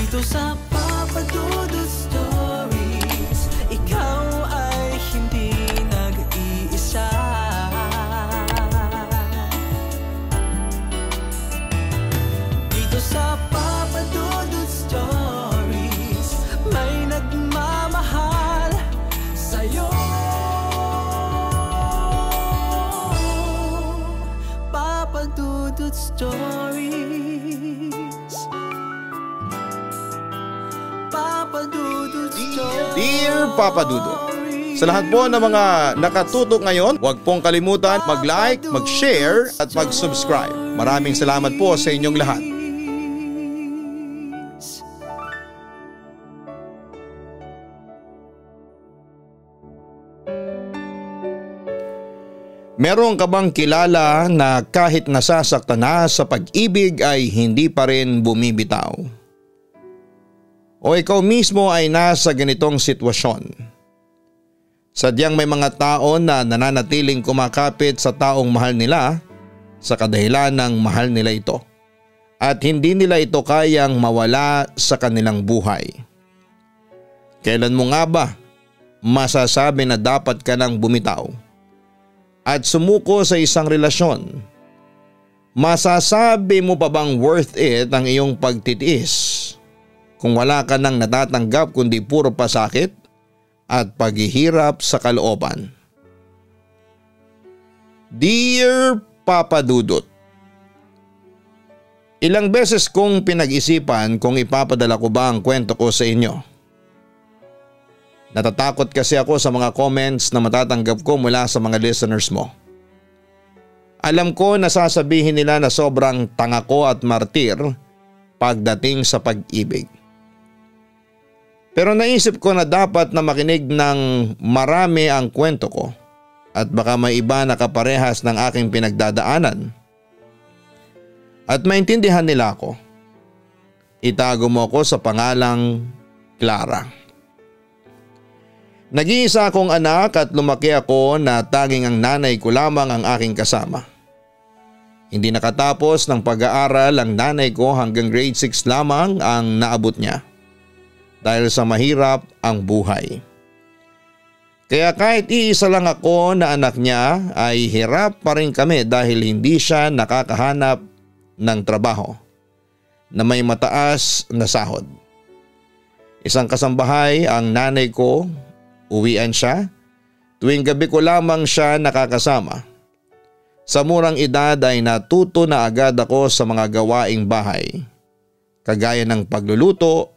Dito sa Papa Dudut Stories, ikaw ay hindi nag-iisa. Dito sa Papa Dudut Stories, may nagmamahal sa'yo. Papa Dudut Stories. Papa Dudut Stories. Dear Papa Dudut, sa lahat po ng mga nakatutok ngayon, huwag pong kalimutan mag-like, mag-share at mag-subscribe. Maraming salamat po sa inyong lahat. Meron ka bang kilala na kahit nasasaktan na sa pag-ibig ay hindi pa rin bumibitaw? O ikaw mismo ay nasa ganitong sitwasyon? Sadyang may mga tao na nananatiling kumakapit sa taong mahal nila sa kadahilan ng mahal nila ito at hindi nila ito kayang mawala sa kanilang buhay. Kailan mo nga ba masasabi na dapat ka nang bumitaw at sumuko sa isang relasyon? Masasabi mo pa bang worth it ang iyong pagtitiis kung wala ka nang natatanggap kundi puro pasakit at paghihirap sa kalooban? Dear Papa Dudut, ilang beses kong pinag-isipan kung ipapadala ko ba ang kwento ko sa inyo. Natatakot kasi ako sa mga comments na matatanggap ko mula sa mga listeners mo. Alam ko na sasabihin nila na sobrang tanga ko at martir pagdating sa pag-ibig. Pero naisip ko na dapat na makinig ng marami ang kwento ko at baka may iba na kaparehas ng aking pinagdadaanan at maintindihan nila ako. Itago mo ako sa pangalang Clara. Nag-iisa akong anak at lumaki ako na tanging ang nanay ko lamang ang aking kasama. Hindi nakatapos ng pag-aaral ang nanay ko, hanggang grade 6 lamang ang naabot niya dahil sa mahirap ang buhay. Kaya kahit iisa lang ako na anak niya ay hirap pa rin kami dahil hindi siya nakakahanap ng trabaho na may mataas na sahod. Isang kasambahay ang nanay ko. Uwian siya. Tuwing gabi ko lamang siya nakakasama. Sa murang edad ay natuto na agad ako sa mga gawaing bahay. Kagaya ng pagluluto.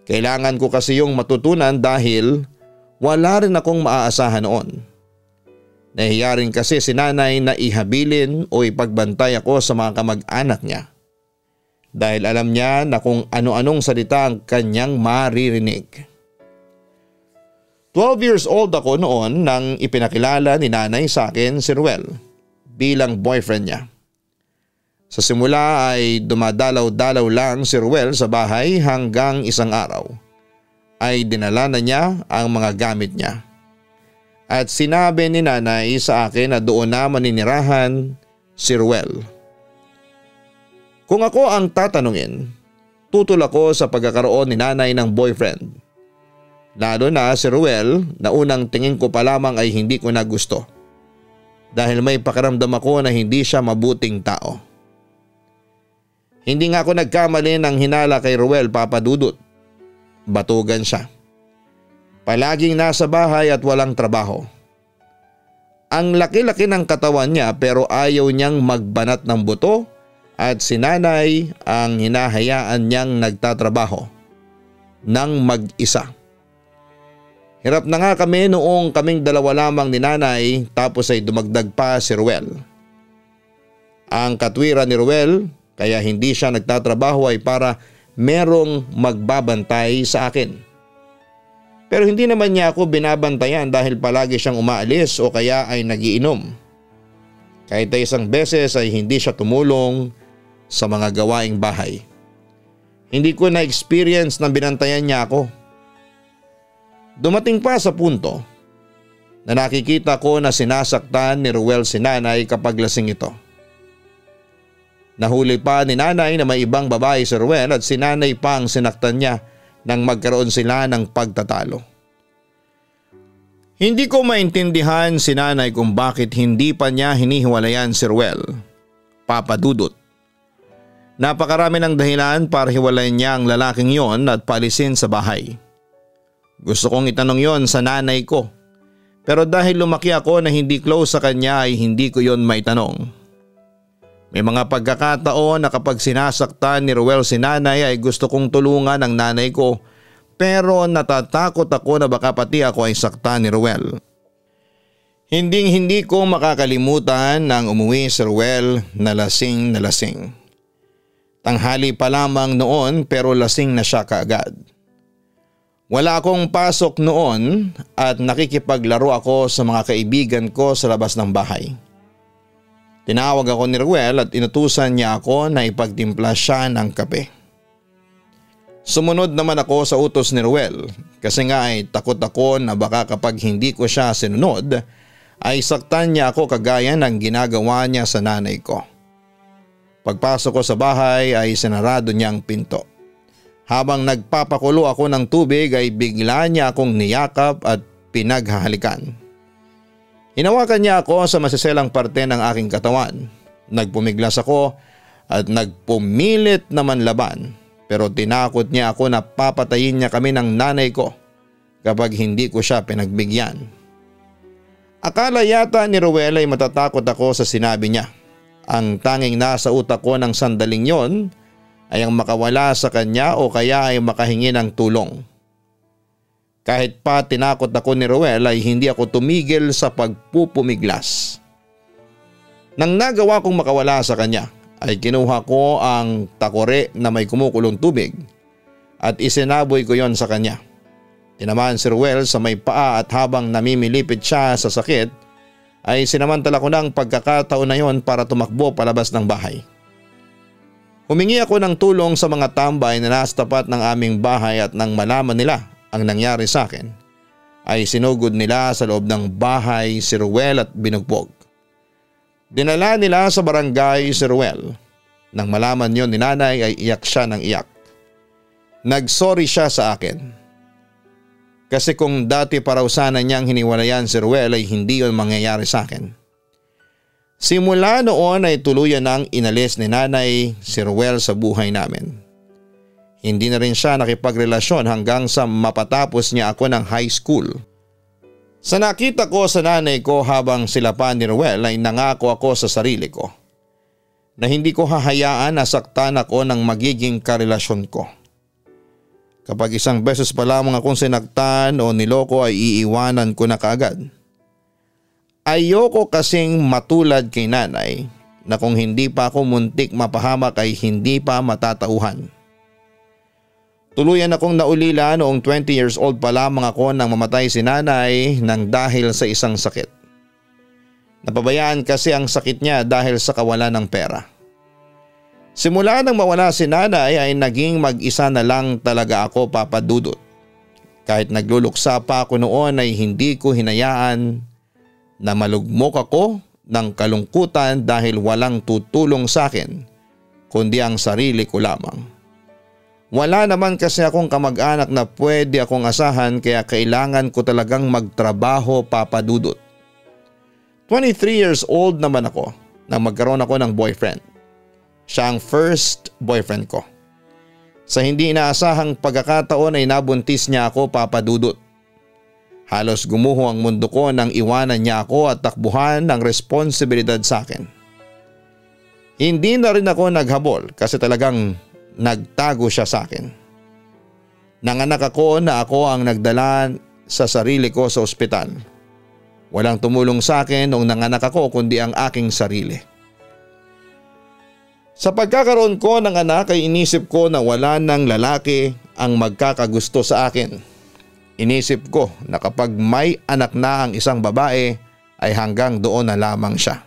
Kailangan ko kasi yung matutunan dahil wala rin akong maaasahan noon. Nahiya rin kasi si nanay na ihabilin o ipagbantay ako sa mga kamag-anak niya. Dahil alam niya na kung ano-anong salita ang kanyang maririnig. 12 years old ako noon nang ipinakilala ni nanay sa akin si Ruel bilang boyfriend niya. Sa simula ay dumadalaw-dalaw lang si Ruel sa bahay hanggang isang araw ay dinala na niya ang mga gamit niya. At sinabi ni nanay sa akin na doon na maninirahan si Ruel. Kung ako ang tatanungin, tutol ako sa pagkakaroon ni nanay ng boyfriend. Lalo na si Ruel na unang tingin ko pa lamang ay hindi ko na gusto. Dahil may pakiramdam ako na hindi siya mabuting tao. Hindi nga ako nagkamali ng hinala kay Ruel, Papa Dudut. Batugan siya. Palaging nasa bahay at walang trabaho. Ang laki-laki ng katawan niya pero ayaw niyang magbanat ng buto at si nanay ang hinahayaan niyang nagtatrabaho nang mag-isa. Hirap na nga kami noong kaming dalawa lamang ni nanay tapos ay dumagdag pa si Ruel. Ang katwiran ni Ruel kaya hindi siya nagtatrabaho ay para merong magbabantay sa akin. Pero hindi naman niya ako binabantayan dahil palagi siyang umaalis o kaya ay nagiinom. Kahit ay isang beses ay hindi siya tumulong sa mga gawaing bahay. Hindi ko na-experience na binantayan niya ako. Dumating pa sa punto na nakikita ko na sinasaktan ni Ruel si nanay kapag lasing ito. Nahuli pa ni nanay na may ibang babae si Ruel at si nanay pa ang sinaktan niya nang magkaroon sila ng pagtatalo. Hindi ko maintindihan si nanay kung bakit hindi pa niya hinihiwalayan si Ruel, Papa Dudut. Napakarami ng dahilan para hiwalayan niya ang lalaking yon at palisin sa bahay. Gusto kong itanong yon sa nanay ko, pero dahil lumaki ako na hindi close sa kanya ay hindi ko yon maitanong. May mga pagkakataon na kapag sinasaktan ni Ruel si nanay ay gusto kong tulungan ang nanay ko, pero natatakot ako na baka pati ako ay saktan ni Ruel. Hindi ko makakalimutan nang umuwi si Ruel na lasing na lasing. Tanghali pa lamang noon pero lasing na siya kaagad. Wala akong pasok noon at nakikipaglaro ako sa mga kaibigan ko sa labas ng bahay. Tinawag ako ni Ruel at inutusan niya ako na ipagtimpla siya ng kape. Sumunod naman ako sa utos ni Ruel kasi nga ay takot ako na baka kapag hindi ko siya sinunod ay saktan niya ako kagaya ng ginagawa niya sa nanay ko. Pagpasok ko sa bahay ay sinarado niya ang pinto. Habang nagpapakulo ako ng tubig ay bigla niya akong niyakap at pinaghahalikan. Hinawakan niya ako sa masiselang parte ng aking katawan. Nagpumiglas ako at nagpumilit naman laban, pero tinakot niya ako na papatayin niya kami ng nanay ko kapag hindi ko siya pinagbigyan. Akala yata ni Ruel ay matatakot ako sa sinabi niya. Ang tanging nasa utak ko ng sandaling yon ay ang makawala sa kanya o kaya ay makahingi ng tulong. Kahit pa tinakot ako ni Ruel ay hindi ako tumigil sa pagpupumiglas. Nang nagawa kong makawala sa kanya ay kinuha ko ang takore na may kumukulong tubig at isinaboy ko yon sa kanya. Tinamaan si Ruel sa may paa at habang namimilipit siya sa sakit ay sinamantala ko ng pagkakataon na yon para tumakbo palabas ng bahay. Humingi ako ng tulong sa mga tambay na nasa tapat ng aming bahay at nang malaman nila ang nangyari sa akin ay sinugod nila sa loob ng bahay si Ruel at binugbog. Dinala nila sa barangay si Ruel. Nang malaman yon ni nanay ay iyak siya ng iyak. Nagsorry siya sa akin. Kasi kung dati pa raw sana niyang hiniwalayan si Ruel ay hindi yon mangyayari sa akin. Simula noon ay tuluyan nang inalis ni nanay si Ruel sa buhay namin. Hindi na rin siya nakipagrelasyon hanggang sa mapatapos niya ako ng high school. Sa nakita ko sa nanay ko habang sila pa ni Ruel ay nangako ako sa sarili ko na hindi ko hahayaan na saktan ako ng magiging karelasyon ko. Kapag isang beses pa lamang akong sinaktan o niloko ay iiwanan ko na kaagad. Ayoko kasing matulad kay nanay na kung hindi pa ako muntik mapahamak ay hindi pa matatauhan. Tuluyan akong naulila noong 20 years old pa lamang ako nang mamatay si nanay nang dahil sa isang sakit. Napabayaan kasi ang sakit niya dahil sa kawalan ng pera. Simula nang mawala si nanay ay naging mag-isa na lang talaga ako, Papa Dudut. Kahit nagluluksa pa ako noon ay hindi ko hinayaan na malugmok ako ng kalungkutan dahil walang tutulong sa akin kundi ang sarili ko lamang. Wala naman kasi akong kamag-anak na pwede akong asahan kaya kailangan ko talagang magtrabaho, Papa Dudut. 23 years old naman ako nang magkaroon ako ng boyfriend. Siya ang first boyfriend ko. Sa hindi inaasahang pagkakataon ay nabuntis niya ako, Papa Dudut. Halos gumuho ang mundo ko nang iwanan niya ako at takbuhan ng responsibilidad sa akin. Hindi na rin ako naghabol kasi talagang nagtago siya sa akin. Nanganak ako na ako ang nagdala sa sarili ko sa ospital. Walang tumulong sa akin noong nanganak ako kundi ang aking sarili. Sa pagkakaroon ko ng anak ay inisip ko na wala nang lalaki ang magkakagusto sa akin. Inisip ko na kapag may anak na ang isang babae ay hanggang doon na lamang siya.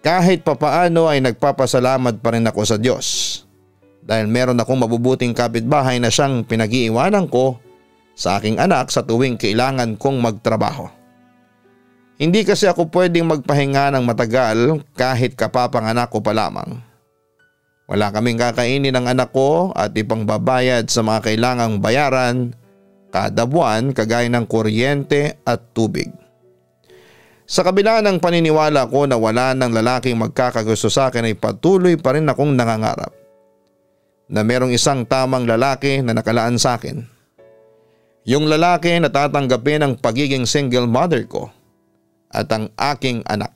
Kahit papaano ay nagpapasalamat pa rin ako sa Diyos dahil meron akong mabubuting kapitbahay na siyang pinag-iiwanan ko sa aking anak sa tuwing kailangan kong magtrabaho. Hindi kasi ako pwedeng magpahinga ng matagal kahit kapapanganak ko pa lamang. Wala kaming kakainin ng anak ko at ipangbabayad sa mga kailangang bayaran kada buwan kagaya ng kuryente at tubig. Sa kabila ng paniniwala ko na wala ng lalaking magkakagusto sa akin ay patuloy pa rin akong nangangarap na merong isang tamang lalaki na nakalaan sa akin. Yung lalaki na tatanggapin ang pagiging single mother ko at ang aking anak.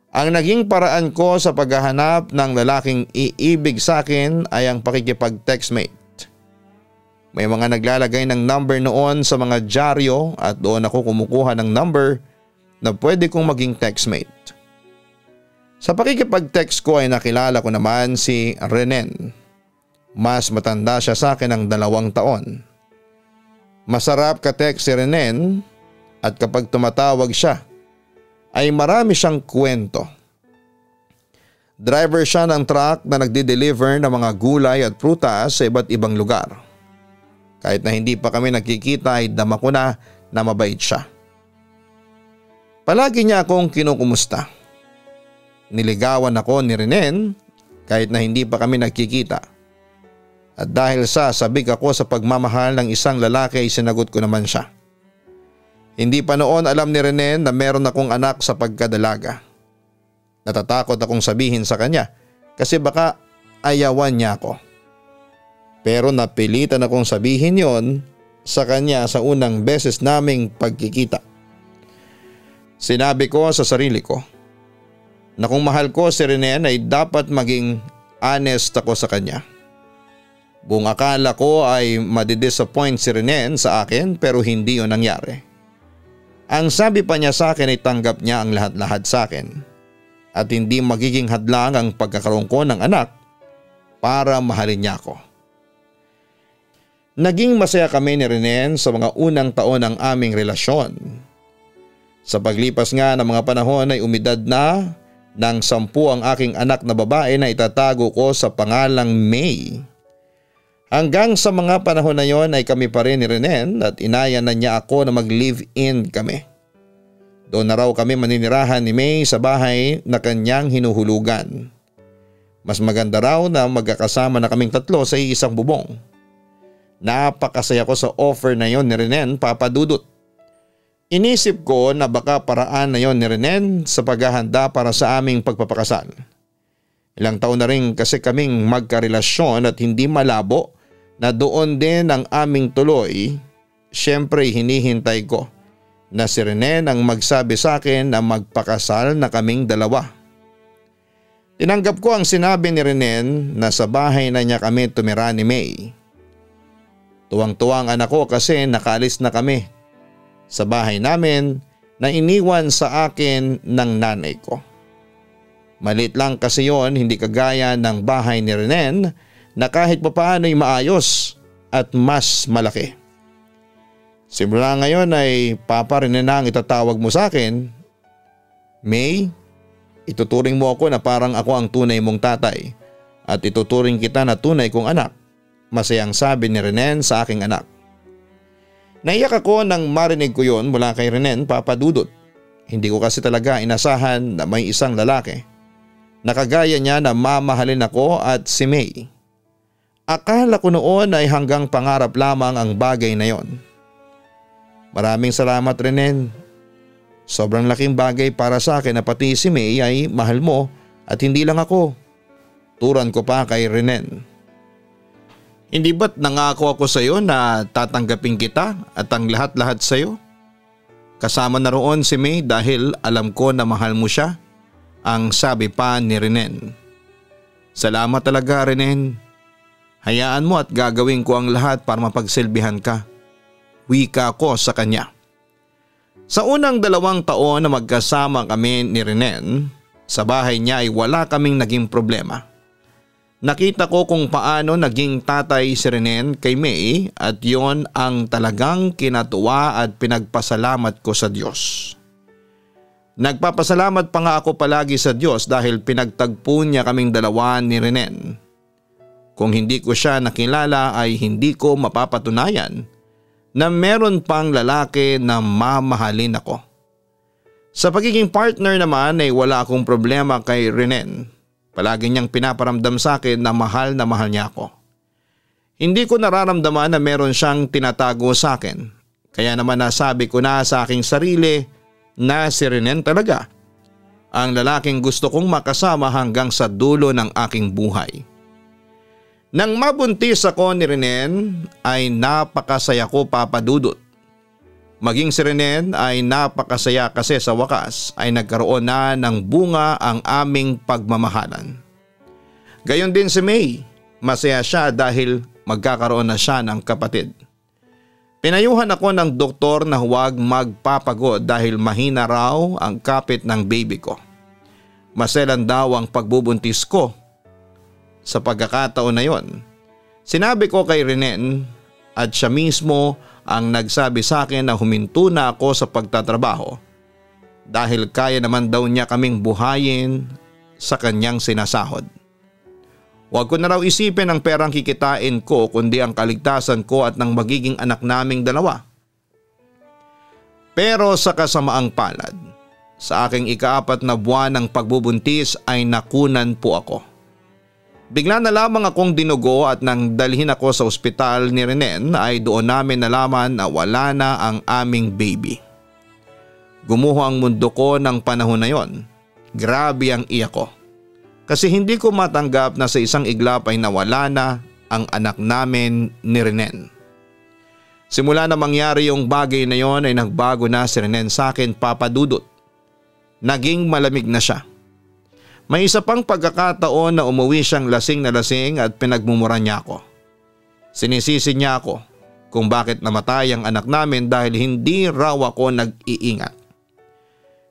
Ang naging paraan ko sa paghahanap ng lalaking iibig sa akin ay ang pakikipag-textmate. May mga naglalagay ng number noon sa mga dyaryo at doon ako kumukuha ng number na pwede kong maging textmate. Sa pakikipag-text ko ay nakilala ko naman si Renen. Mas matanda siya sa akin ng 2 taon. Masarap ka-text si Renen at kapag tumatawag siya ay marami siyang kwento. Driver siya ng truck na nagdi-deliver ng mga gulay at prutas sa iba't ibang lugar. Kahit na hindi pa kami nagkikita ay dama ko na mabait siya. Palagi niya akong kinukumusta. Niligawan ako ni Renen kahit na hindi pa kami nagkikita. At dahil sa sabik ako sa pagmamahal ng isang lalaki ay sinagot ko naman siya. Hindi pa noon alam ni Renen na meron akong anak sa pagkadalaga. Natatakot akong sabihin sa kanya kasi baka ayawan niya ako. Pero napilitan akong sabihin yon sa kanya sa unang beses naming pagkikita. Sinabi ko sa sarili ko na kung mahal ko si Renen ay dapat maging honest ako sa kanya. Buong akala ko ay madidisappoint si Renen sa akin pero hindi yon nangyari. Ang sabi pa niya sa akin ay tanggap niya ang lahat-lahat sa akin at hindi magiging hadlang ang pagkakaroon ko ng anak para mahalin niya ako. Naging masaya kami ni Renen sa mga unang taon ng aming relasyon. Sa paglipas nga ng mga panahon ay umidad na ng 10 ang aking anak na babae na itatago ko sa pangalang May. Hanggang sa mga panahon na yon ay kami pa rin ni Renen at inaya na niya ako na mag-live-in kami. Doon na raw kami maninirahan ni May sa bahay na kanyang hinuhulugan. Mas maganda raw na magkakasama na kaming 3 sa iisang bubong. Napakasaya ko sa offer na yon ni Renen, Papa Dudut. Inisip ko na baka paraan na yon ni Renen sa paghahanda para sa aming pagpapakasal. Ilang taon na rin kasi kaming magkarelasyon at hindi malabo na doon din ang aming tuloy. Siyempre hinihintay ko na si Renen ang magsabi sa akin na magpakasal na kaming 2. Tinanggap ko ang sinabi ni Renen na sa bahay na niya kami tumira ni May. Tuwang-tuwa ang anak ko kasi nakaalis na kami sa bahay namin na iniwan sa akin ng nanay ko. Maliit lang kasi yon, hindi kagaya ng bahay ni Renen na kahit papaano ay maayos at mas malaki. Simula ngayon ay Papa Renen na ang itatawag mo sa akin. May, ituturing mo ako na parang ako ang tunay mong tatay at ituturing kita na tunay kong anak. Masayang sabi ni Renen sa aking anak. Naiyak ako nang marinig ko yon mula kay Renen, Papa Dudut. Hindi ko kasi talaga inasahan na may isang lalaki na kagaya niya na mamahalin ako at si May. Akala ko noon ay hanggang pangarap lamang ang bagay na yon. Maraming salamat Renen. Sobrang laking bagay para sa akin na pati si May ay mahal mo at hindi lang ako. Turan ko pa kay Renen. Hindi ba't nangako ako sa iyo na tatanggapin kita at ang lahat-lahat sa iyo? Kasama na roon si May dahil alam ko na mahal mo siya, ang sabi pa ni Renen. Salamat talaga Renen. Hayaan mo at gagawin ko ang lahat para mapagsilbihan ka. Wika ko sa kanya. Sa unang 2 taon na magkasama kami ni Renen, sa bahay niya ay wala kaming naging problema. Nakita ko kung paano naging tatay si Renen kay May at yon ang talagang kinatuwa at pinagpasalamat ko sa Diyos. Nagpapasalamat pa nga ako palagi sa Diyos dahil pinagtagpo niya kaming 2 ni Renen. Kung hindi ko siya nakilala ay hindi ko mapapatunayan na meron pang lalaki na mamahalin ako. Sa pagiging partner naman ay wala akong problema kay Renen. Palagi niyang pinaparamdam sa akin na mahal niya ako. Hindi ko nararamdaman na meron siyang tinatago sa akin. Kaya naman nasabi ko na sa aking sarili na si Renen talaga ang lalaking gusto kong makasama hanggang sa dulo ng aking buhay. Nang mabuntis ako ni Renen ay napakasaya ko, Papa Dudut. Maging si Renen ay napakasaya kasi sa wakas ay nagkaroon na ng bunga ang aming pagmamahalan. Gayon din si May, masaya siya dahil magkakaroon na siya ng kapatid. Pinayuhan ako ng doktor na huwag magpapagod dahil mahina raw ang kapit ng baby ko. Maselan daw ang pagbubuntis ko. Sa pagkakataon na yon, sinabi ko kay Renen at siya mismo ang nagsabi sa akin na huminto na ako sa pagtatrabaho dahil kaya naman daw niya kaming buhayin sa kanyang sinasahod. Huwag ko na raw isipin ang perang kikitain ko kundi ang kaligtasan ko at ng magiging anak naming dalawa. Pero sa kasamaang palad, sa aking ika-4 na buwan ng pagbubuntis ay nakunan po ako. Bigla na lamang akong dinugo at nang dalhin ako sa ospital ni Renen ay doon namin nalaman na wala na ang aming baby. Gumuho ang mundo ko ng panahon na yon. Grabe ang iyak ko. Kasi hindi ko matanggap na sa isang iglap ay nawala na ang anak namin ni Renen. Simula na mangyari yung bagay na yon ay nagbago na si Renen sa akin, Papa Dudut. Naging malamig na siya. May isa pang pagkakataon na umuwi siyang lasing na lasing at pinagmumura niya ako. Sinisisi niya ako kung bakit namatay ang anak namin dahil hindi raw ako nag-iingat.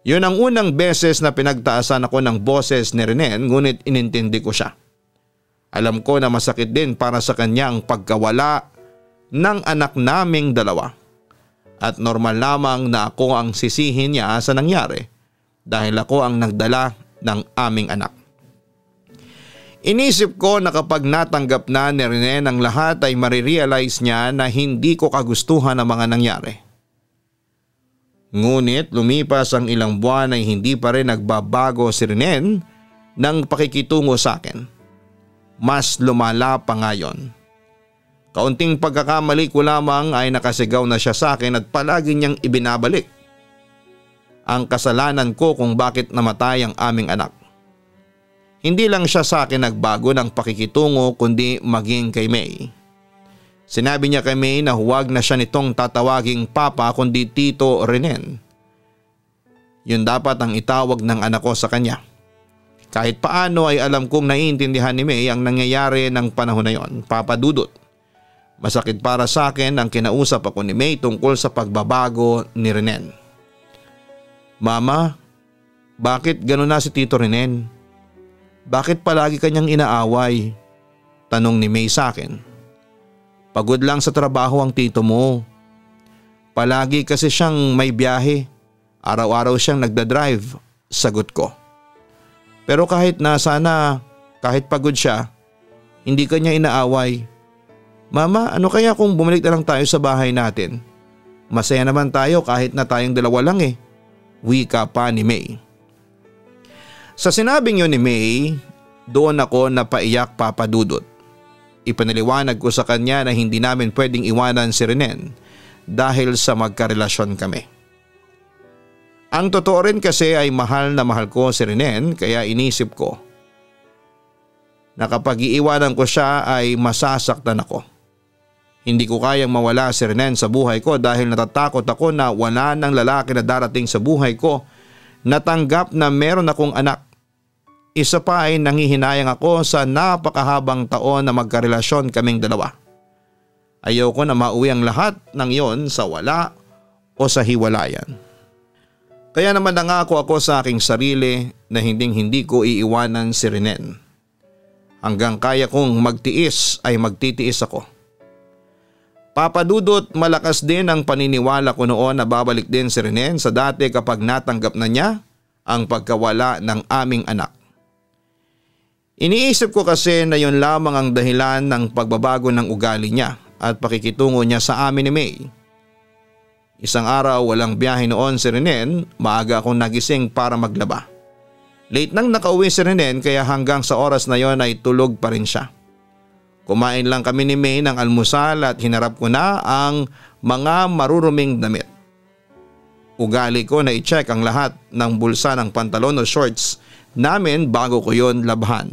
Yun ang unang beses na pinagtaasan ako ng boses ni Renen, ngunit inintindi ko siya. Alam ko na masakit din para sa kanya ang pagkawala ng anak naming dalawa. At normal lamang na ako ang sisihin niya sa nangyari dahil ako ang nagdala ng aming anak. Inisip ko na kapag natanggap na ni Renen ang lahat ay marirealize niya na hindi ko kagustuhan ang mga nangyari. Ngunit lumipas ang ilang buwan ay hindi pa rin nagbabago si Renen ng pakikitungo sa akin. Mas lumala pa ngayon. Kaunting pagkakamali ko lamang ay nakasigaw na siya sa akin at palagi niyang ibinabalik ang kasalanan ko kung bakit namatay ang aming anak. Hindi lang siya sa akin nagbago ng pakikitungo kundi maging kay May. Sinabi niya kay May na huwag na siya nitong tatawaging Papa kundi Tito Renen. Yun dapat ang itawag ng anak ko sa kanya. Kahit paano ay alam kong naiintindihan ni May ang nangyayari ng panahon na yon, Papa Dudut. Masakit para sa akin ang kinausap ako ni May tungkol sa pagbabago ni Renen. Mama, bakit gano'n na si Tito Renen? Bakit palagi kanyang inaaway? Tanong ni May sa akin. Pagod lang sa trabaho ang tito mo. Palagi kasi siyang may biyahe. Araw-araw siyang nagdadrive, sagot ko. Pero kahit nasana, kahit pagod siya, hindi kanya inaaway. Mama, ano kaya kung bumalik na lang tayo sa bahay natin? Masaya naman tayo kahit na tayong dalawa lang eh. Wika pa ni May. Sa sinabing yun ni May, doon ako napaiyak, Papa Dudut. Ipinaliwanag ko sa kanya na hindi namin pwedeng iwanan si Renen dahil sa magkarelasyon kami. Ang totoo rin kasi ay mahal na mahal ko si Renen kaya inisip ko na kapag iiwanan ko siya ay masasaktan ako. Hindi ko kayang mawala si Renen sa buhay ko dahil natatakot ako na wala ng lalaki na darating sa buhay ko na tanggap na meron akong anak. Isa pa ay nangihinayang ako sa napakahabang taon na magkarelasyon kaming dalawa. Ayoko na mauwi ang lahat ng iyon sa wala o sa hiwalayan. Kaya naman nangako ako sa aking sarili na hindi ko iiwanan si Renen. Hanggang kaya kong magtiis ay magtitiis ako. Papa Dudut, malakas din ang paniniwala ko noon na babalik din si Renen sa dati kapag natanggap na niya ang pagkawala ng aming anak. Iniisip ko kasi na yun lamang ang dahilan ng pagbabago ng ugali niya at pakikitungo niya sa amin ni May. Isang araw walang biyahe noon si Renen, maaga akong nagising para maglaba. Late nang nakauwi si Renen kaya hanggang sa oras na yon ay tulog pa rin siya. Kumain lang kami ni May ng almusal at hinarap ko na ang mga maruruming damit. Ugali ko na i-check ang lahat ng bulsa ng pantalon o shorts namin bago ko yon labhan.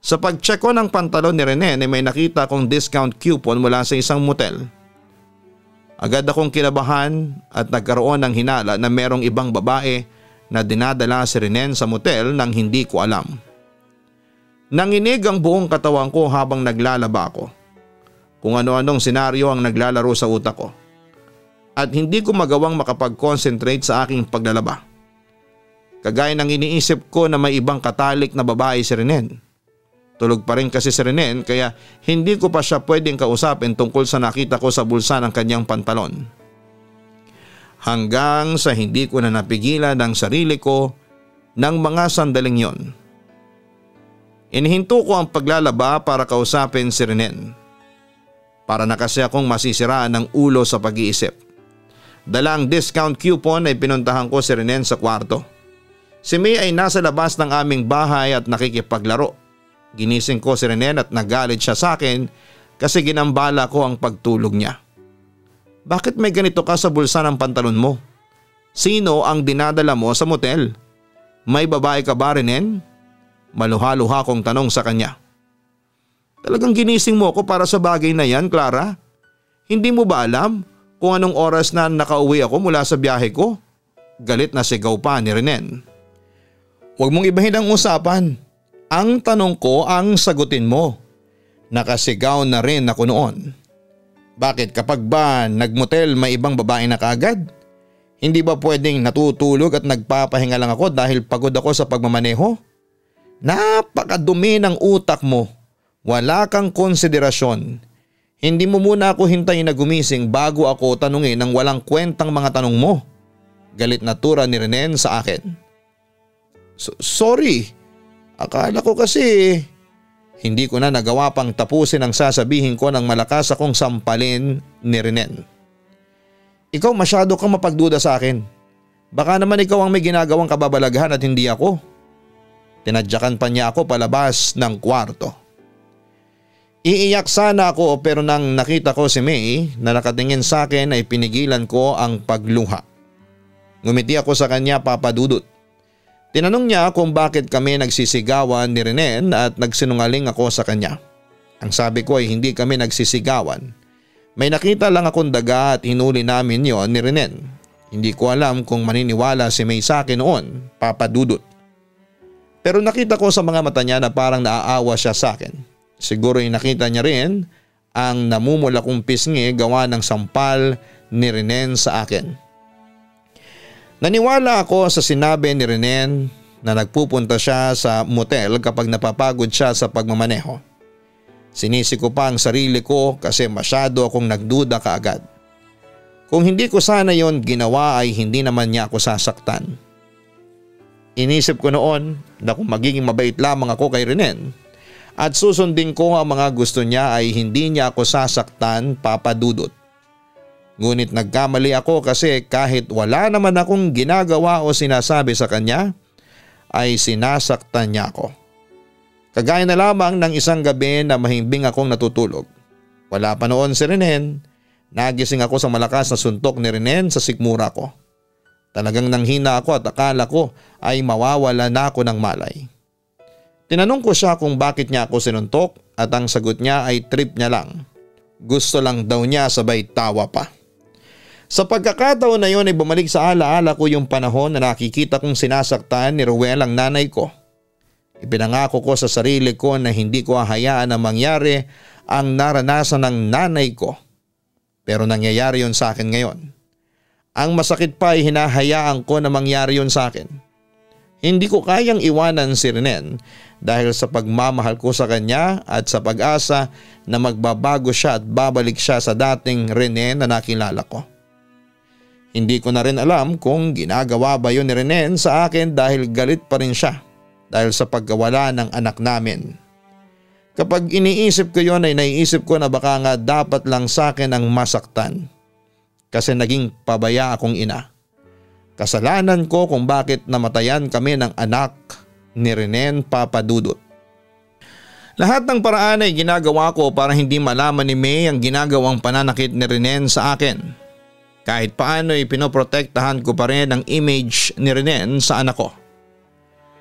Sa pag-check ko ng pantalon ni Renen ay may nakita kong discount coupon mula sa isang motel. Agad akong kinabahan at nagkaroon ng hinala na merong ibang babae na dinadala si Renen sa motel nang hindi ko alam. Nanginig ang buong katawan ko habang naglalaba ako. Kung ano-anong senaryo ang naglalaro sa utak ko. At hindi ko magawang makapag-concentrate sa aking paglalaba. Kagaya ng iniisip ko na may ibang katalik na babae si Renen. Tulog pa rin kasi si Renen kaya hindi ko pa siya pwedeng kausapin tungkol sa nakita ko sa bulsa ng kanyang pantalon. Hanggang sa hindi ko na napigilan ang sarili ko ng mga sandaling yon. Inihinto ko ang paglalaba para kausapin si Renen. Para na kasi akong masisiraan ng ulo sa pag-iisip. Dala ang discount coupon ay pinuntahan ko si Renen sa kwarto. Si May ay nasa labas ng aming bahay at nakikipaglaro. Ginising ko si Renen at nagalit siya sa akin kasi ginambala ko ang pagtulog niya. Bakit may ganito ka sa bulsa ng pantalon mo? Sino ang dinadala mo sa motel? May babae ka ba, Renen? Maluha-luha kong tanong sa kanya. Talagang ginising mo ako para sa bagay na yan, Clara? Hindi mo ba alam kung anong oras na nakauwi ako mula sa biyahe ko? Galit na sigaw pa ni Renen. Huwag mong ibahin ang usapan. Ang tanong ko ang sagutin mo. Nakasigaw na rin ako noon. Bakit kapag ba nagmotel may ibang babae na kaagad? Hindi ba pwedeng natutulog at nagpapahinga lang ako dahil pagod ako sa pagmamaneho? Napakadumi ng utak mo. Wala kang konsiderasyon. Hindi mo muna ako hintayin na gumising bago ako tanungin ng walang kwentang mga tanong mo. Galit na tura ni Renen sa akin. Sorry. Akala ko kasi… Hindi ko na nagawa pang tapusin ang sasabihin ko nang malakas akong sampalin ni Renen. Ikaw masyado kang mapagduda sa akin. Baka naman ikaw ang may ginagawang kababalaghan at hindi ako. Tinadyakan pa niya ako palabas ng kwarto. Iiyak sana ako pero nang nakita ko si May na nakatingin sa akin ay pinigilan ko ang pagluha. Ngumiti ako sa kanya, Papa Dudut. Tinanong niya kung bakit kami nagsisigawan ni Renen at nagsinungaling ako sa kanya. Ang sabi ko ay hindi kami nagsisigawan. May nakita lang akong daga at hinuli namin yon ni Renen. Hindi ko alam kung maniniwala si May sa akin noon, Papa Dudut. Pero nakita ko sa mga mata niya na parang naaawa siya sa akin. Siguro ay nakita niya rin ang namumula kong pisngi gawa ng sampal ni Renen sa akin. Naniwala ako sa sinabi ni Renen na nagpupunta siya sa motel kapag napapagod siya sa pagmamaneho. Sinisi ko pa ang sarili ko kasi masyado akong nagduda kaagad. Kung hindi ko sana yon ginawa ay hindi naman niya ako sasaktan. Inisip ko noon na kung magiging mabait lamang ako kay Renen at susundin ko ang mga gusto niya ay hindi niya ako sasaktan, Papa Dudut. Ngunit nagkamali ako kasi kahit wala naman akong ginagawa o sinasabi sa kanya, ay sinasaktan niya ako. Kagaya na lamang ng isang gabi na mahimbing akong natutulog. Wala pa noon si Renen, nagising ako sa malakas na suntok ni Renen sa sikmura ko. Talagang nanghina ako at akala ko ay mawawala na ako ng malay. Tinanong ko siya kung bakit niya ako sinuntok at ang sagot niya ay trip niya lang. Gusto lang daw niya sabay tawa pa. Sa pagkakataon na yon ay bumalik sa alaala ko yung panahon na nakikita kong sinasaktan ni Ruel ang nanay ko. Ipinangako ko sa sarili ko na hindi ko hahayaan na mangyari ang naranasan ng nanay ko. Pero nangyayari yon sa akin ngayon. Ang masakit pa ay hinahayaan ko na mangyari yon sa akin. Hindi ko kayang iwanan si Renen dahil sa pagmamahal ko sa kanya at sa pag-asa na magbabago siya at babalik siya sa dating Renen na nakilala ko. Hindi ko na rin alam kung ginagawa ba yun ni Renen sa akin dahil galit pa rin siya dahil sa pagkawala ng anak namin. Kapag iniisip ko yon ay naiisip ko na baka nga dapat lang sa akin ang masaktan. kasi naging pabaya akong ina. Kasalanan ko kung bakit namatayan kami ng anak ni Renen, Papa Dudut. Lahat ng paraan ay ginagawa ko para hindi malaman ni May ang ginagawang pananakit ni Renen sa akin. Kahit paano ay pinoprotektahan ko pa rin ang image ni Renen sa anak ko.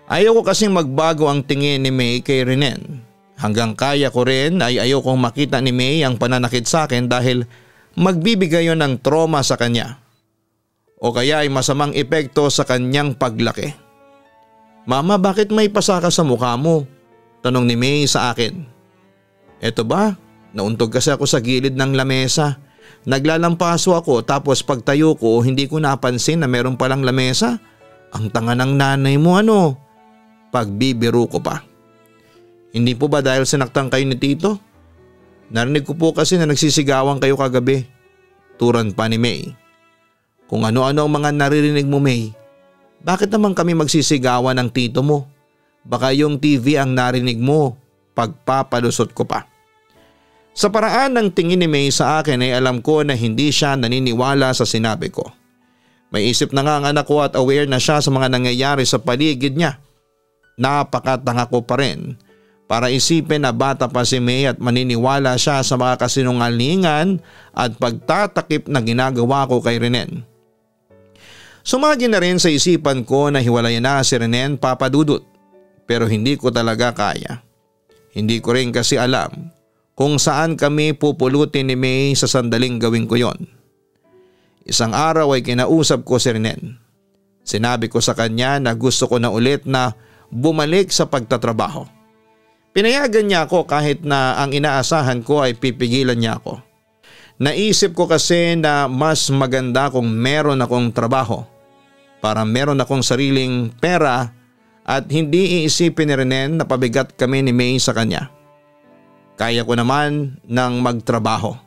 Ayaw ko kasing magbago ang tingin ni May kay Renen. Hanggang kaya ko rin ay ayaw kong makita ni May ang pananakit sa akin dahil magbibigay yon ng trauma sa kanya. O kaya ay masamang epekto sa kanyang paglaki. Mama, bakit may pasa ka sa mukha mo? Tanong ni May sa akin. Eto ba? Nauntog kasi ako sa gilid ng lamesa. Naglalampaso ako tapos pagtayo ko hindi ko napansin na meron palang lamesa. Ang tanga ng nanay mo ano? Pagbibiro ko pa. Hindi po ba dahil sinaktan kayo ni Tito? Narinig ko po kasi na nagsisigawan kayo kagabi. Turan pa ni May. Kung ano-ano ang mga naririnig mo, May. Bakit naman kami magsisigawan ng tito mo? Baka yung TV ang narinig mo. Pagpapalusot ko pa. Sa paraan ng tingin ni May sa akin ay alam ko na hindi siya naniniwala sa sinabi ko. May isip na nga ang anak ko at aware na siya sa mga nangyayari sa paligid niya. Napakatanga ko pa rin para isipin na bata pa si May at maniniwala siya sa mga kasinungalingan at pagtatakip na ginagawa ko kay Renen. Sumagi na rin sa isipan ko na hiwalayan na si Renen, Papa Dudut, pero hindi ko talaga kaya. Hindi ko rin kasi alam kung saan kami pupulutin ni May sa sandaling gawin ko yon. Isang araw ay kinausap ko si Renen. Sinabi ko sa kanya na gusto ko na ulit na bumalik sa pagtatrabaho. Pinayagan niya ako kahit na ang inaasahan ko ay pipigilan niya ako. Naisip ko kasi na mas maganda kung meron akong trabaho para meron akong sariling pera at hindi iisipin ni Renen na pabigat kami ni May sa kanya. Kaya ko naman ng magtrabaho.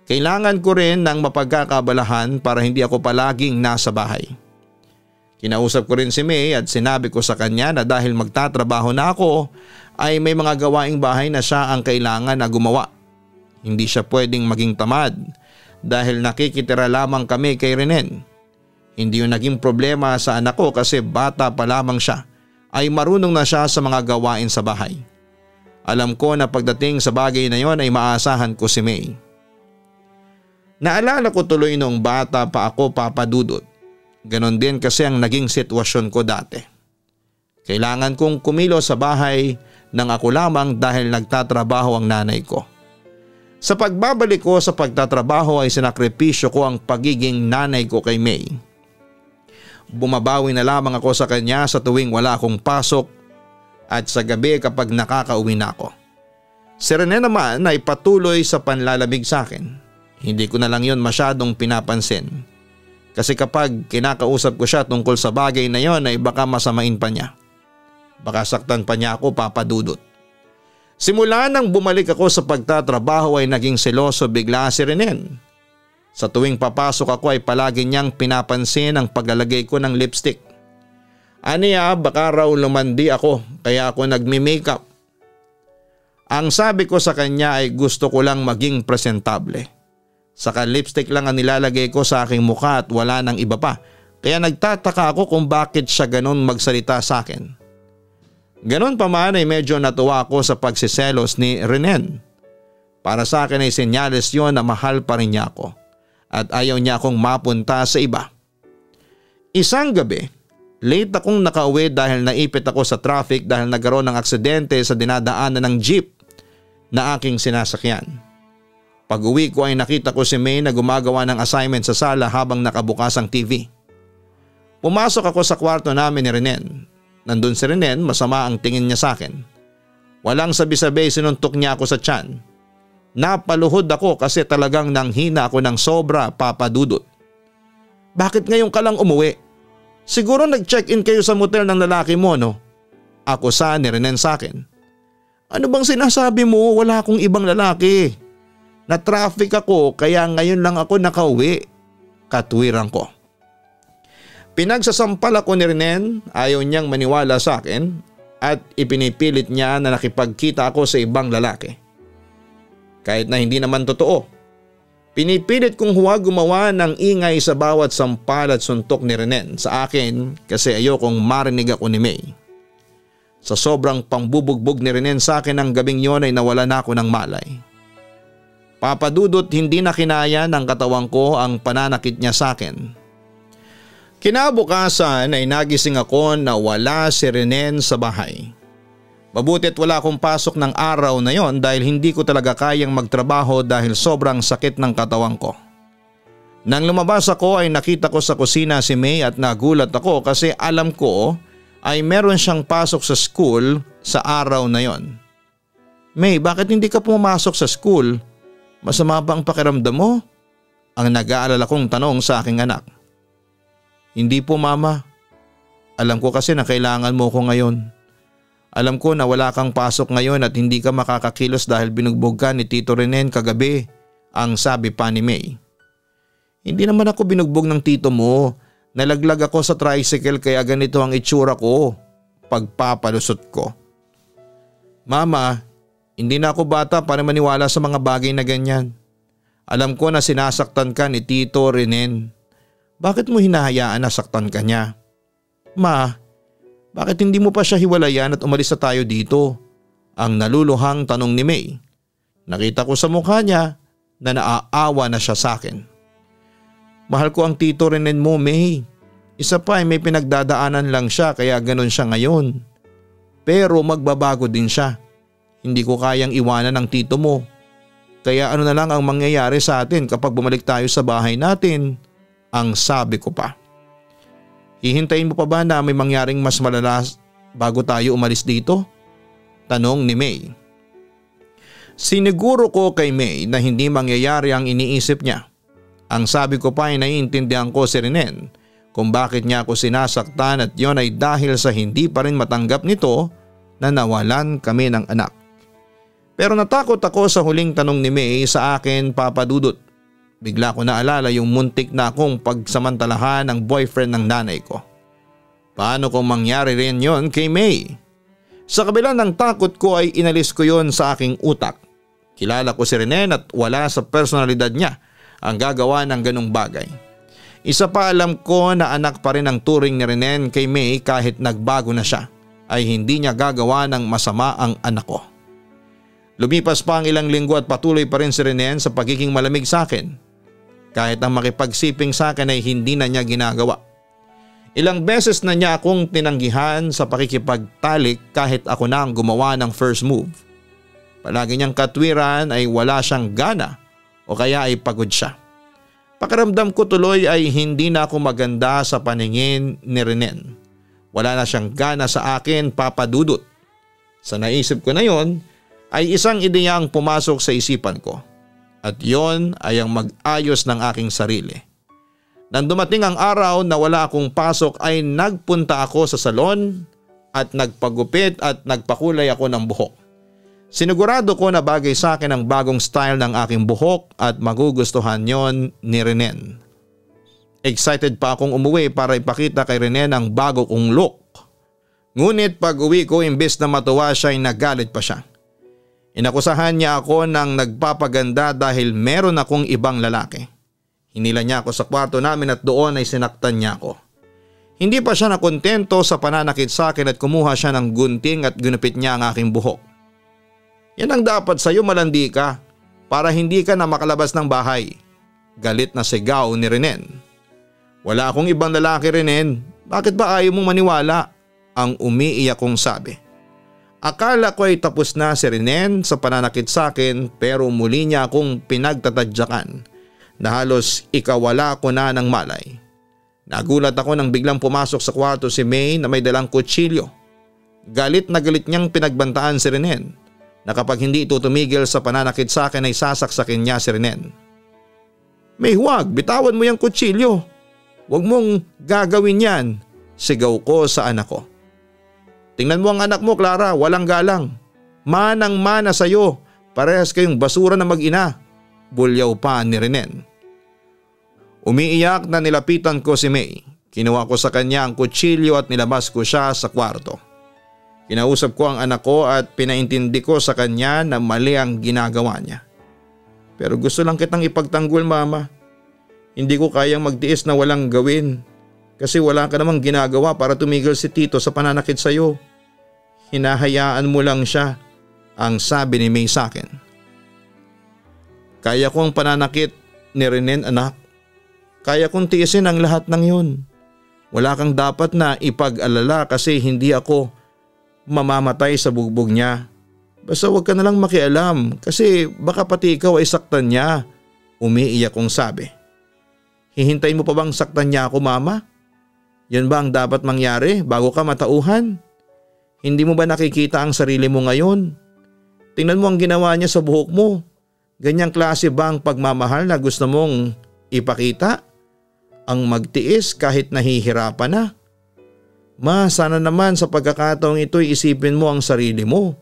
Kailangan ko rin ng mapagkakabalahan para hindi ako palaging nasa bahay. Kinausap ko rin si May at sinabi ko sa kanya na dahil magtatrabaho na ako ay may mga gawaing bahay na siya ang kailangan na gumawa. Hindi siya pwedeng maging tamad dahil nakikitira lamang kami kay Renen. Hindi yung naging problema sa anak ko kasi bata pa lamang siya ay marunong na siya sa mga gawain sa bahay. Alam ko na pagdating sa bagay na yon ay maasahan ko si May. Naalala ko tuloy noong bata pa ako, Papa Dudut. Ganon din kasi ang naging sitwasyon ko dati. Kailangan kong kumilos sa bahay nang ako lamang dahil nagtatrabaho ang nanay ko. Sa pagbabalik ko sa pagtatrabaho ay sinakripisyo ko ang pagiging nanay ko kay May. Bumabawi na lamang ako sa kanya sa tuwing wala akong pasok at sa gabi kapag nakakauwi na ako. Si Rene naman ay patuloy sa panlalamig sa akin. Hindi ko na lang yon masyadong pinapansin. Kasi kapag kinakausap ko siya tungkol sa bagay na yon ay baka masamain pa niya. Baka saktan pa niya ako, Papa Dudut. Simula nang bumalik ako sa pagtatrabaho ay naging seloso bigla si Renen. Sa tuwing papasok ako ay palagi niyang pinapansin ang paglalagay ko ng lipstick. Aniya, baka raw lumandi ako kaya ako nagmi-makeup. Ang sabi ko sa kanya ay gusto ko lang maging presentable. Saka lipstick lang ang nilalagay ko sa aking mukha at wala nang iba pa. Kaya nagtataka ako kung bakit siya ganon magsalita sa akin. Ganon pa man ay medyo natuwa ako sa pagsiselos ni Renen. Para sa akin ay senyales yon na mahal pa rin niya ako at ayaw niya akong mapunta sa iba. Isang gabi, late akong nakauwi dahil naipit ako sa traffic dahil nagkaroon ng aksidente sa dinadaanan ng jeep na aking sinasakyan. Pag uwi ko ay nakita ko si May na gumagawa ng assignment sa sala habang nakabukas ang TV. Pumasok ako sa kwarto namin ni Renen. Nandun si Renen, masama ang tingin niya sa akin. Walang sabi-sabi sinuntok niya ako sa tiyan. Napaluhod ako kasi talagang nanghina ako ng sobra, Papa Dudut. Bakit ngayon ka lang umuwi? Siguro nag-check-in kayo sa motel ng lalaki mo, no? Ako sa ni Renen sa akin. Ano bang sinasabi mo? Wala akong ibang lalaki. Na-traffic ako kaya ngayon lang ako nakauwi. Katwiran ko. Pinagsasampal ako ni Renen, ayaw niyang maniwala sa akin at ipinipilit niya na nakipagkita ako sa ibang lalaki. Kahit na hindi naman totoo. Pinipilit kong huwag gumawa ng ingay sa bawat sampal at suntok ni Renen sa akin kasi ayokong marinig ako ni May. Sa sobrang pambubugbog ni Renen sa akin ng gabing yon ay nawala na ako ng malay. Papa Dudut, hindi na kinaya ng katawan ko ang pananakit niya sa akin. Kinabukasan ay nagising ako na wala si Renen sa bahay. Mabutit wala akong pasok ng araw na yon dahil hindi ko talaga kayang magtrabaho dahil sobrang sakit ng katawan ko. Nang lumabas ako ay nakita ko sa kusina si May at nagulat ako kasi alam ko ay meron siyang pasok sa school sa araw na yon. May, bakit hindi ka pumasok sa school? Masama ba ang pakiramdam mo? Ang nag-aalala kong tanong sa aking anak. Hindi po mama. Alam ko kasi na kailangan mo ko ngayon. Alam ko na wala kang pasok ngayon at hindi ka makakakilos dahil binugbog ka ni Tito Renen kagabi, ang sabi pa ni May. Hindi naman ako binugbog ng tito mo. Nalaglag ako sa tricycle kaya ganito ang itsura ko. Pagpapalusot ko. Mama, hindi na ako bata para maniwala sa mga bagay na ganyan. Alam ko na sinasaktan ka ni Tito Renen. Bakit mo hinahayaan na saktan ka niya? Ma, bakit hindi mo pa siya hiwalayan at umalis na tayo dito? Ang naluluhang tanong ni May. Nakita ko sa mukha niya na naaawa na siya sa akin. Mahal ko ang Tito Renen mo, May. Isa pa ay may pinagdadaanan lang siya kaya ganun siya ngayon. Pero magbabago din siya. Hindi ko kayang iwanan ang tito mo. Kaya ano na lang ang mangyayari sa atin kapag bumalik tayo sa bahay natin? Ang sabi ko pa. Hihintayin mo pa ba na may mangyaring mas malala bago tayo umalis dito? Tanong ni May. Siniguro ko kay May na hindi mangyayari ang iniisip niya. Ang sabi ko pa ay naiintindihan ko si Renen kung bakit niya ako sinasaktan at yon ay dahil sa hindi pa rin matanggap nito na nawalan kami ng anak. Pero natakot ako sa huling tanong ni May sa akin, Papa Dudut. Bigla ko naalala yung muntik na akong pagsamantalahan ng boyfriend ng nanay ko. Paano kung mangyari rin yon kay May? Sa kabila ng takot ko ay inalis ko yon sa aking utak. Kilala ko si Renen at wala sa personalidad niya ang gagawa ng ganong bagay. Isa pa alam ko na anak pa rin ang turing ni Renen kay May kahit nagbago na siya ay hindi niya gagawa ng masama ang anak ko. Lumipas pa ang ilang linggo at patuloy pa rin si Renen sa pagiging malamig sa akin. Kahit ang makipagsiping sa akin ay hindi na niya ginagawa. Ilang beses na niya akong tinanggihan sa pakikipagtalik kahit ako na ang gumawa ng first move. Palagi niyang katwiran ay wala siyang gana o kaya ay pagod siya. Pakiramdam ko tuloy ay hindi na ako maganda sa paningin ni Renen. Wala na siyang gana sa akin, Papa Dudut. Sa naisip ko na yon ay isang ideya ang pumasok sa isipan ko. At yon ay ang mag-ayos ng aking sarili. Nang dumating ang araw na wala akong pasok ay nagpunta ako sa salon at nagpagupit at nagpakulay ako ng buhok. Sinigurado ko na bagay sa akin ang bagong style ng aking buhok at magugustuhan yon ni Renen. Excited pa akong umuwi para ipakita kay Renen ang bago kong look. Ngunit pag uwi ko imbes na matuwa siya ay nagalit pa siya. Inakusahan niya ako ng nagpapaganda dahil meron akong ibang lalaki. Hinila niya ako sa kwarto namin at doon ay sinaktan niya ako. Hindi pa siya nakontento sa pananakit sa akin at kumuha siya ng gunting at ginupit niya ang aking buhok. Yan ang dapat sa'yo, malandi ka, para hindi ka na makalabas ng bahay. Galit na sigaw ni Renen. Wala akong ibang lalaki, Renen. Bakit ba ayaw mong maniwala? Ang umiiyak kong sabi. Akala ko ay tapos na si Renen sa pananakit sa akin pero muli niya akong pinagtatadyakan na halos ikawala ko na ng malay. Nagulat ako nang biglang pumasok sa kwarto si May na may dalang kutsilyo. Galit na galit niyang pinagbantaan si Renen na kapag hindi ito tumigil sa pananakit sa akin ay sasaksakin niya si Renen. May, huwag, bitawan mo yung kutsilyo. Huwag mong gagawin yan, sigaw ko sa anak ko. Tingnan mo ang anak mo, Clara, walang galang. Manang-mana sa'yo, parehas kayong basura na mag-ina. Bulyaw pa ni Renen. Umiiyak na nilapitan ko si May. Kinuha ko sa kanya ang kutsilyo at nilabas ko siya sa kwarto. Kinausap ko ang anak ko at pinaintindi ko sa kanya na mali ang ginagawa niya. Pero gusto lang kitang ipagtanggol mama. Hindi ko kayang magtiis na walang gawin. Kasi wala ka namang ginagawa para tumigil si Tito sa pananakit sa'yo. Hinahayaan mo lang siya, ang sabi ni May sa akin. Kaya ko ang pananakit ni Renen anak. Kaya kong tiisin ang lahat ng yun. Wala kang dapat na ipag-alala kasi hindi ako mamamatay sa bugbog niya. Basta huwag ka nalang makialam kasi baka pati ikaw ay saktan niya. Umiiyak kong sabi. Hihintayin mo pa bang saktan niya ako mama? Yan ba ang dapat mangyari bago ka matauhan? Hindi mo ba nakikita ang sarili mo ngayon? Tingnan mo ang ginawa niya sa buhok mo. Ganyang klase ba ang pagmamahal na gusto mong ipakita? Ang magtiis kahit nahihirapan na? Ma, sana naman sa pagkakataong ito'y isipin mo ang sarili mo.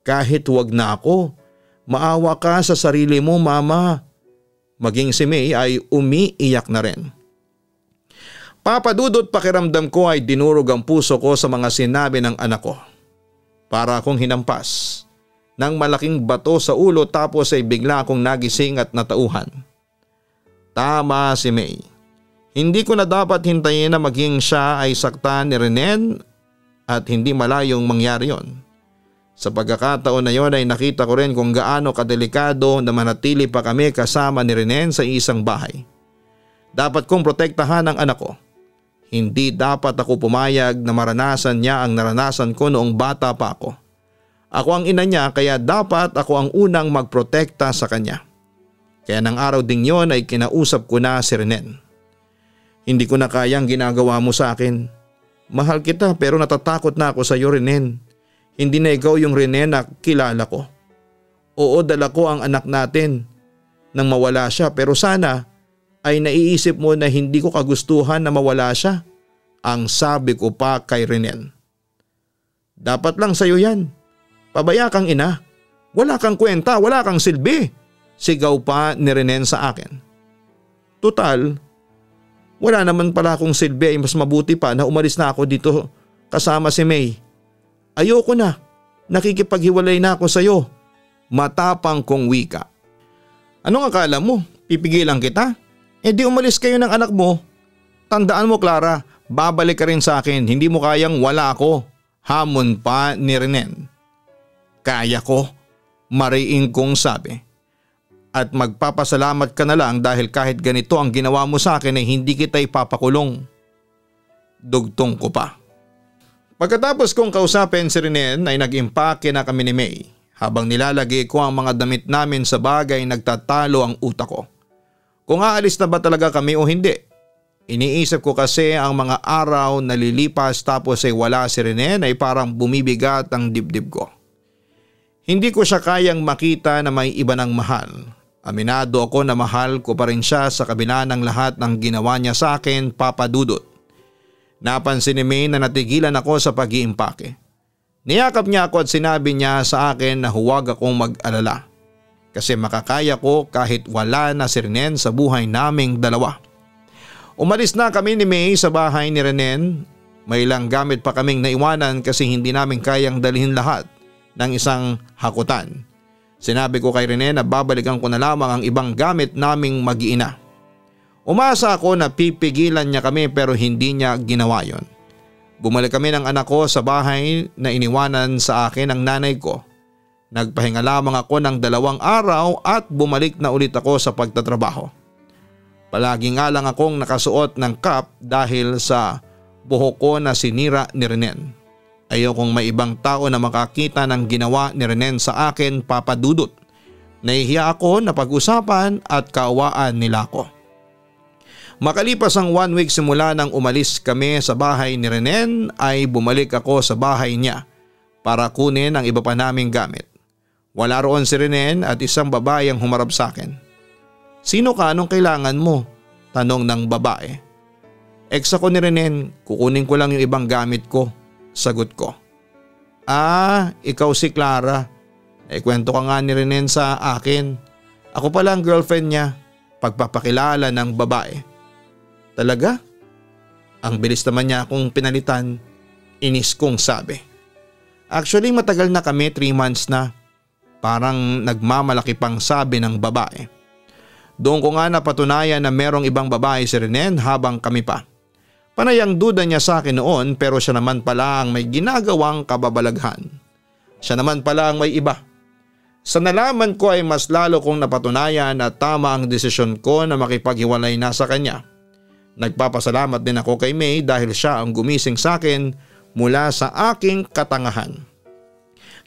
Kahit huwag na ako, maawa ka sa sarili mo mama. Maging si May ay umiiyak na rin. Papadudot pakiramdam ko ay dinurog ang puso ko sa mga sinabi ng anak ko. Para akong hinampas ng malaking bato sa ulo tapos ay bigla akong nagising at natauhan. Tama si May. Hindi ko na dapat hintayin na maging siya ay saktan ni Renen at hindi malayong mangyari yon. Sa pagkakataon na yon ay nakita ko rin kung gaano kadelikado na manatili pa kami kasama ni Renen sa isang bahay. Dapat kong protektahan ang anak ko. Hindi dapat ako pumayag na maranasan niya ang naranasan ko noong bata pa ako. Ako ang ina niya kaya dapat ako ang unang magprotekta sa kanya. Kaya ng araw ding yon ay kinausap ko na si Renen. Hindi ko na kayang ginagawa mo sa akin. Mahal kita pero natatakot na ako sa iyo Renen. Hindi na ikaw yung Renen na kilala ko. Oo, dala ko ang anak natin nang mawala siya pero sana ay naiisip mo na hindi ko kagustuhan na mawala siya. Ang sabi ko pa kay Renen. Dapat lang sa'yo yan. Pabaya kang ina. Wala kang kwenta, wala kang silbi. Sigaw pa ni Renen sa akin. Tutal, wala naman pala akong silbi ay mas mabuti pa na umalis na ako dito kasama si May. Ayoko na. Nakikipaghiwalay na ako sa'yo. Matapang kong wika. Anong akala mo? Pipigilan kita? Di umalis kayo ng anak mo. Tandaan mo Clara, babalik ka rin sa akin. Hindi mo kayang wala ako. Hamon pa ni Renen. Kaya ko, mariing kong sabi. At magpapasalamat ka na lang dahil kahit ganito ang ginawa mo sa akin ay hindi kita ipapakulong. Dugtong ko pa. Pagkatapos kong kausapin si Renen ay nag-impake na kami ni May. Habang nilalagay ko ang mga damit namin sa bagay nagtatalo ang utak ko. Kung aalis na ba talaga kami o hindi. Iniisip ko kasi ang mga araw na lilipas tapos ay wala si Renen ay parang bumibigat ang dibdib ko. Hindi ko siya kayang makita na may iba ng mahal. Aminado ako na mahal ko pa rin siya sa kabila ng lahat ng ginawa niya sa akin, Papa Dudut. Napansin ni May na natigilan ako sa pag-iimpake. Niyakap niya ako at sinabi niya sa akin na huwag akong mag-alala. Kasi makakaya ko kahit wala na si Renen sa buhay naming dalawa. Umalis na kami ni May sa bahay ni Renen. May ilang gamit pa kaming naiwanan kasi hindi namin kayang dalhin lahat ng isang hakutan. Sinabi ko kay Renen na babalikan ko na lamang ang ibang gamit naming mag-iina. Umasa ako na pipigilan niya kami pero hindi niya ginawa yon. Bumalik kami ng anak ko sa bahay na iniwanan sa akin ng nanay ko. Nagpahinga lamang ako ng 2 araw at bumalik na ulit ako sa pagtatrabaho. Palagi nga lang akong nakasuot ng cap dahil sa buhok ko na sinira ni Renen. Ayokong may ibang tao na makakita ng ginawa ni Renen sa akin, Papa Dudut. Nahihiya ako na pag-usapan at kaawaan nila ako. Makalipas ang 1 week simula nang umalis kami sa bahay ni Renen ay bumalik ako sa bahay niya para kunin ang iba pa naming gamit. Wala roon si Renen at isang babae ang humarap sa akin. Sino ka? Anong kailangan mo? Tanong ng babae. Ex ako ni Renen, kukunin ko lang yung ibang gamit ko. Sagot ko. Ikaw si Clara. Kwento ka nga ni Renen sa akin. Ako pala ang girlfriend niya. Pagpapakilala ng babae. Talaga? Ang bilis naman niya akong pinalitan. Inis kong sabi. Actually matagal na kami, 3 months na. Parang nagmamalaki pang sabi ng babae. Doon ko nga napatunayan na merong ibang babae si Renen habang kami pa. Panayang duda niya sa akin noon pero siya naman pala ang may ginagawang kababalaghan. Siya naman pala ang may iba. Sa nalaman ko ay mas lalo kong napatunayan na tama ang desisyon ko na makipaghiwalay na sa kanya. Nagpapasalamat din ako kay May dahil siya ang gumising sa akin mula sa aking katangahan.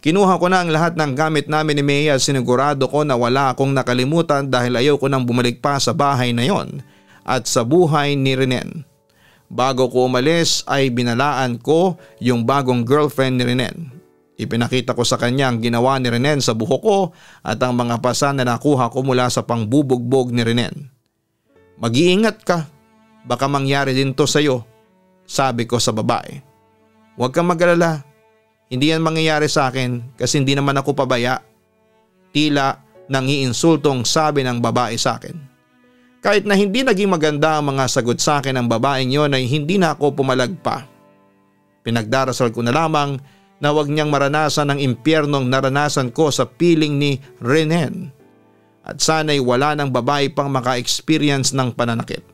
Kinuha ko na ang lahat ng gamit namin ni May at sinigurado ko na wala akong nakalimutan dahil ayaw ko nang bumalik pa sa bahay na yon at sa buhay ni Renen. Bago ko umalis ay binalaan ko yung bagong girlfriend ni Renen. Ipinakita ko sa kanya ang ginawa ni Renen sa buhok ko at ang mga pasa na nakuha ko mula sa pangbubugbog ni Renen. Mag-iingat ka, baka mangyari din to sa'yo, sabi ko sa babae. Huwag kang mag-alala, hindi yan mangyayari sa akin kasi hindi naman ako pabaya. Tila nangiinsultong sabi ng babae sa akin. Kahit na hindi naging maganda ang mga sagot sa akin ng babaeng yon ay hindi na ako pumalag pa. Pinagdarasal ko na lamang na huwag niyang maranasan ang impyernong naranasan ko sa piling ni Renen at sana'y wala ng babae pang maka-experience ng pananakit.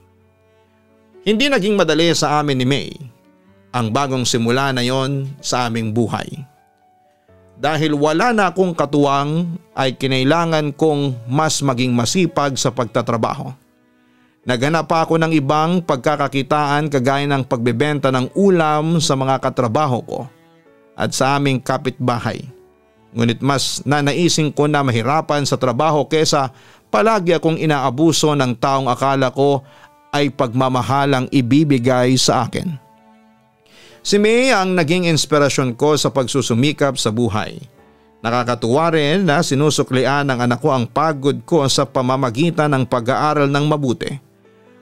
Hindi naging madali sa amin ni May ang bagong simula na yon sa aming buhay. Dahil wala na akong katuwang ay kinailangan kong mas maging masipag sa pagtatrabaho. Naghanap pa ako ng ibang pagkakakitaan kagaya ng pagbebenta ng ulam sa mga katrabaho ko at sa aming kapitbahay. Ngunit mas nanaisin ko na mahirapan sa trabaho kesa palagi akong inaabuso ng taong akala ko ay pagmamahalang ibibigay sa akin. Si May ang naging inspirasyon ko sa pagsusumikap sa buhay. Nakakatuwa rin na sinusuklian ng anak ko ang pagod ko sa pamamagitan ng pag-aaral ng mabuti.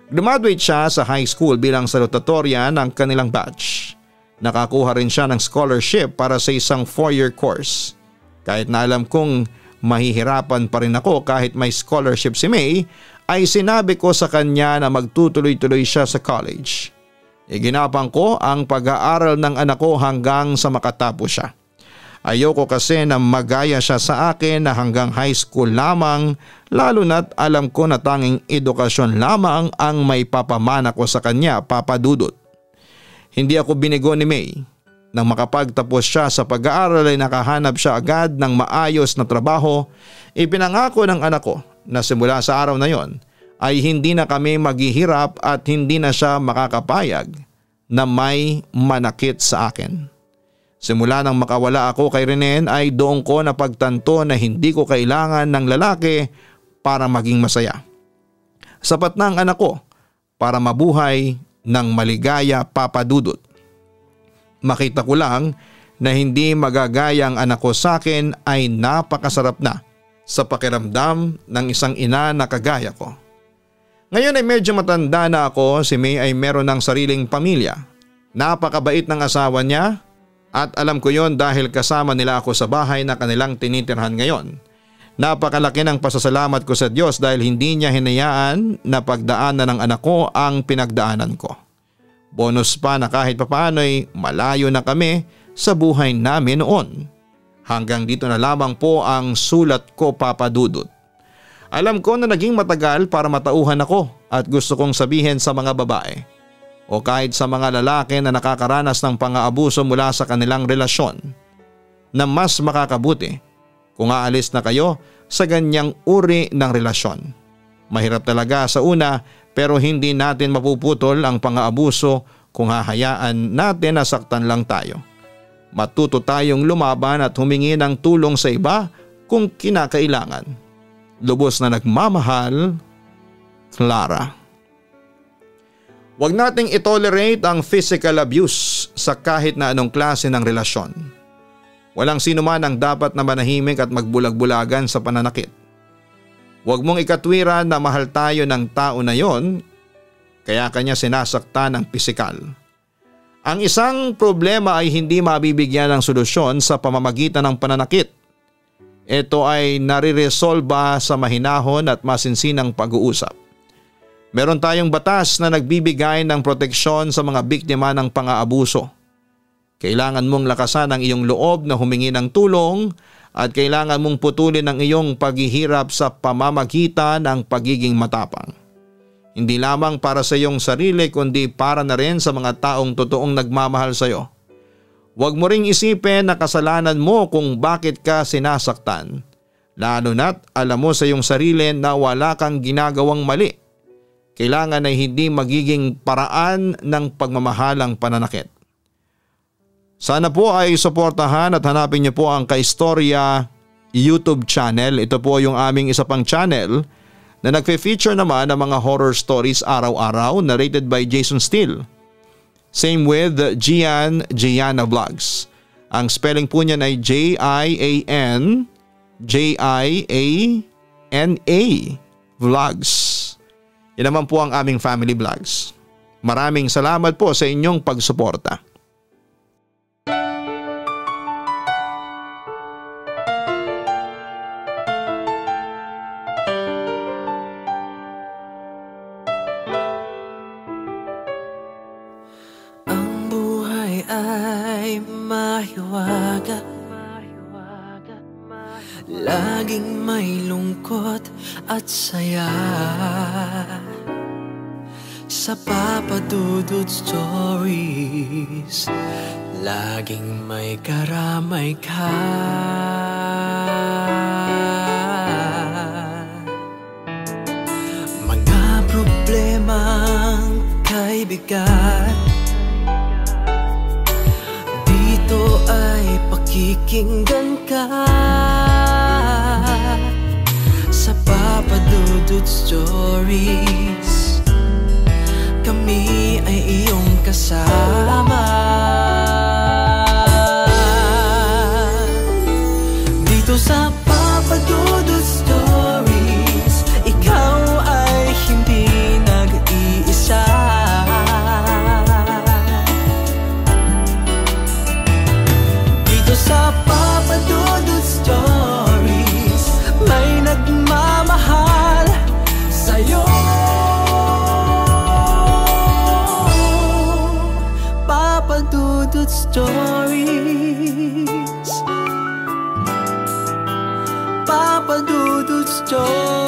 Graduate siya sa high school bilang salutatorya ng kanilang batch. Nakakuha rin siya ng scholarship para sa isang 4-year course. Kahit na alam kong mahihirapan pa rin ako kahit may scholarship si May, ay sinabi ko sa kanya na magtutuloy-tuloy siya sa college. Iginapang ko ang pag-aaral ng anak ko hanggang sa makatapos siya. Ayoko kasi na magaya siya sa akin na hanggang high school lamang, lalo na't alam ko na tanging edukasyon lamang ang may papamana ko sa kanya, Papa Dudut. Hindi ako binigo ni May. Nang makapagtapos siya sa pag-aaral ay nakahanap siya agad ng maayos na trabaho. Ipinangako ng anak ko na simula sa araw na yon ay hindi na kami maghihirap at hindi na siya makakapayag na may manakit sa akin. Simula nang makawala ako kay Renen ay doon ko napagtanto na hindi ko kailangan ng lalaki para maging masaya. Sapat na ang anak ko para mabuhay ng maligaya, Papa Dudut. Makita ko lang na hindi magagaya ang anak ko sa akin ay napakasarap na sa pakiramdam ng isang ina na kagaya ko. Ngayon ay medyo matanda na ako, si May ay meron ng sariling pamilya. Napakabait ng asawa niya. At alam ko yon dahil kasama nila ako sa bahay na kanilang tinitirhan ngayon. Napakalaki ng pasasalamat ko sa Diyos dahil hindi niya hinayaan na pagdaanan ng anak ko ang pinagdaanan ko. Bonus pa na kahit papaano'y malayo na kami sa buhay namin noon. Hanggang dito na lamang po ang sulat ko, Papa Dudut. Alam ko na naging matagal para matauhan ako at gusto kong sabihin sa mga babae o kahit sa mga lalaki na nakakaranas ng pang-aabuso mula sa kanilang relasyon na mas makakabuti kung aalis na kayo sa ganyang uri ng relasyon. Mahirap talaga sa una pero hindi natin mapuputol ang pang-aabuso kung hahayaan natin na saktan lang tayo. Matuto tayong lumaban at humingi ng tulong sa iba kung kinakailangan. Lubos na nagmamahal, Clara. Huwag nating itolerate ang physical abuse sa kahit na anong klase ng relasyon. Walang sino man ang dapat na manahimik at magbulag-bulagan sa pananakit. Huwag mong ikatwiran na mahal tayo ng tao na yon, kaya kanya sinasaktan ng pisikal. Ang isang problema ay hindi mabibigyan ng solusyon sa pamamagitan ng pananakit. Ito ay nariresolba sa mahinahon at masinsinang pag-uusap. Meron tayong batas na nagbibigay ng proteksyon sa mga biktima ng pang-aabuso. Kailangan mong lakasan ang iyong loob na humingi ng tulong at kailangan mong putulin ang iyong paghihirap sa pamamagitan ng pagiging matapang. Hindi lamang para sa iyong sarili kundi para na rin sa mga taong totoong nagmamahal sa iyo. Huwag mo ring isipin na kasalanan mo kung bakit ka sinasaktan. Lalo na't alam mo sa iyong sarili na wala kang ginagawang mali. Kailangan ay hindi magiging paraan ng pagmamahalang pananakit. Sana po ay suportahan at hanapin niyo po ang Kaistorya YouTube channel. Ito po yung aming isa pang channel na nagfe-feature naman ng mga horror stories araw-araw narrated by Jason Steele. Same with Gianna Vlogs. Ang spelling po niyan ay JianJiana Vlogs. Yan naman po ang aming family vlogs. Maraming salamat po sa inyong pagsuporta. Mahiwaga, laging may lungkot at saya. Sa Papa Dudut Stories, laging may karamay ka. Mga problemang kaibigan, ito ay pakikinggan ka. Sa Papa Dudut Stories, kami ay iyong kasama. Dito sa Papa Dudut Stories, ikaw ay hindi nag-iisa. Sa Papa Dudut Stories, may nagmamahal sa'yo. Papa Dudut Stories, Papa Dudut Stories.